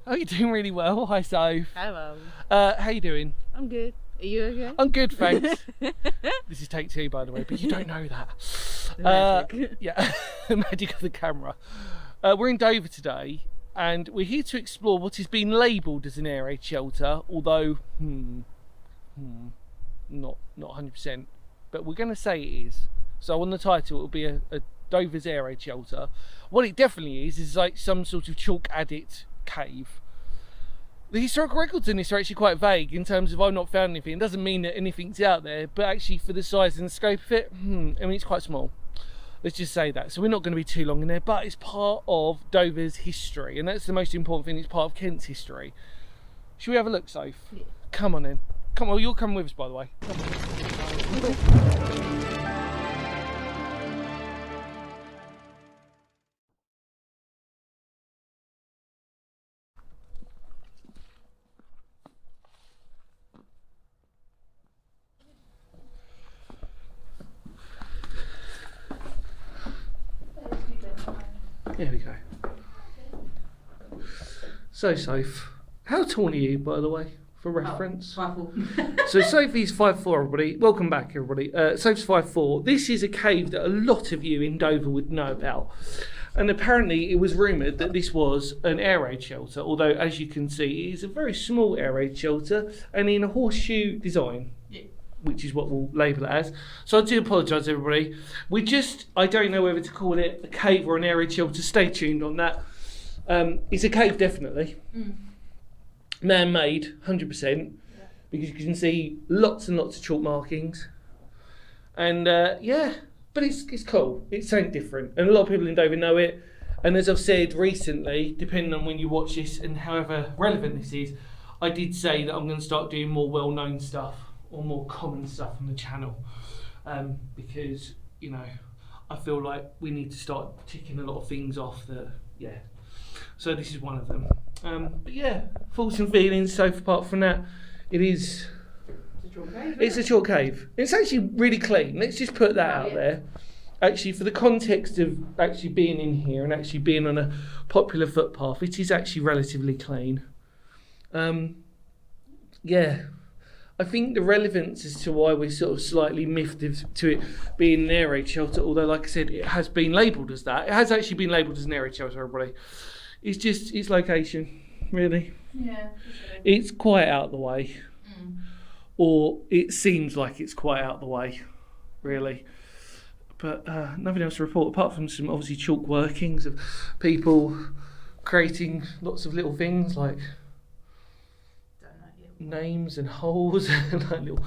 Oh, you're doing really well. Hi, Soph. Hello. How you doing? I'm good. Are you okay? I'm good, thanks. This is take 2, by the way, but you don't know that. The magic. Yeah, the magic of the camera. We're in Dover today, and we're here to explore what has been labelled as an air raid shelter, although, not 100%. But we're going to say it is. So on the title, it will be a Dover's air raid shelter. What it definitely is like some sort of chalk addict cave. The historical records in this are actually quite vague in terms of I've not found anything. It doesn't mean that anything's out there, but actually for the size and the scope of it, I mean, it's quite small. Let's just say that. So we're not going to be too long in there, but it's part of Dover's history, and that's the most important thing. It's part of Kent's history. Should we have a look, Soph? Yeah. Come on in. Come on, you'll come with us, by the way. Come on. There we go. So, Soph, how tall are you, by the way, for reference? 5'4". So Sophie's 5'4", everybody. Welcome back, everybody. Sophie's 5'4". This is a cave that a lot of you in Dover would know about. And apparently it was rumoured that this was an air raid shelter, although as you can see it is a very small air raid shelter and in a horseshoe design. Yeah. Which is what we'll label it as. So I do apologise, everybody. I don't know whether to call it a cave or an air raid shelter. Stay tuned on that. It's a cave, definitely. Man-made, 100%. Yeah. Because you can see lots and lots of chalk markings. And yeah, but it's cool. It's something different. And a lot of people in Dover know it. And as I've said recently, depending on when you watch this and however relevant this is, I did say that I'm going to start doing more well-known stuff or more common stuff on the channel, because I feel like we need to start ticking a lot of things off that, yeah. So this is one of them. But yeah, thoughts and feelings. So apart from that, it's a chalk cave. It's actually really clean. Let's just put that out there. Actually, for the context of actually being in here and actually being on a popular footpath, it is actually relatively clean. Yeah. I think the relevance as to why we're sort of slightly miffed to it being an air raid shelter, although like I said, it has been labelled as that. It has actually been labelled as an air raid shelter, everybody. It's just its location, really. Yeah. It's quite out of the way. Or it seems like it's quite out of the way, really. But nothing else to report, apart from some obviously chalk workings of people creating lots of little things like names and holes and like little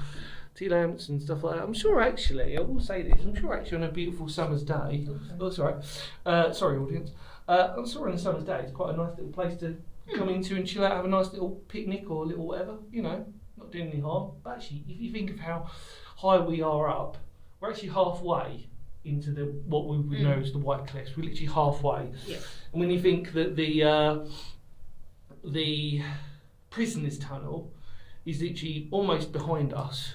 tea lamps and stuff like that. I'm sure actually, I will say this, I'm sure actually on a beautiful summer's day, oh sorry, sorry audience, I'm sure on a summer's day it's quite a nice little place to come into and chill out, have a nice little picnic or a little whatever, you know, not doing any harm. But actually, if you think of how high we are up, we're actually halfway into what we would know as the White Cliffs. We're literally halfway. Yeah. And when you think that the prisoners' tunnel is literally almost behind us.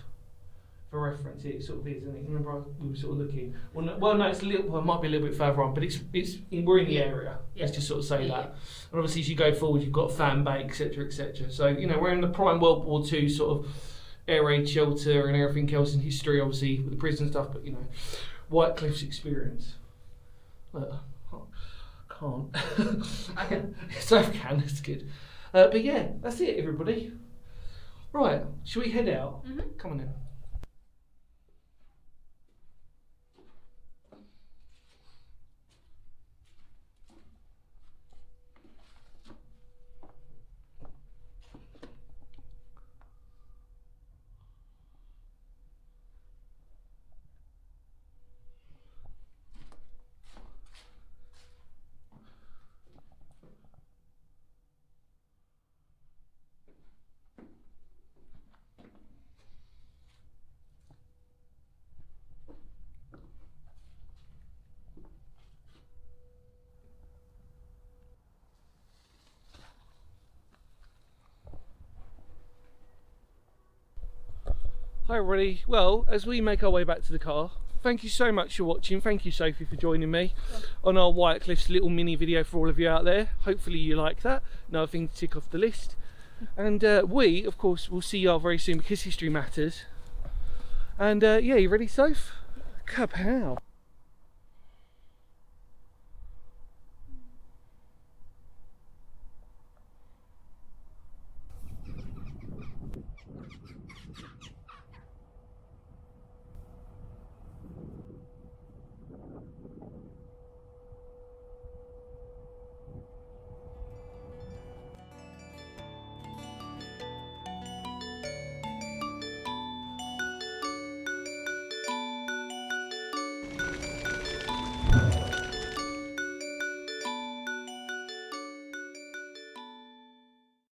For reference, it sort of is, isn't it? Remember, we were sort of looking. Well, no, it's a little. Well, it might be a little bit further on, but we're in the area. Yeah. Let's just sort of say Yeah. that. And obviously, as you go forward, you've got Fan Bay, etc., etc. So you know, we're in the prime World War II sort of air raid shelter and everything else in history, obviously with the prison stuff. But you know, White Cliffs experience. Look, I can't. I can. So I can. That's good. But yeah, that's it, everybody. Right, shall we head out? Mhm. Come on then. Hi everybody, well as we make our way back to the car, thank you so much for watching, thank you Sophie for joining me on our White Cliffs little mini video for all of you out there. Hopefully you like that, another thing to tick off the list. And we of course will see you all very soon because history matters. And yeah, you ready Soph? Kapow!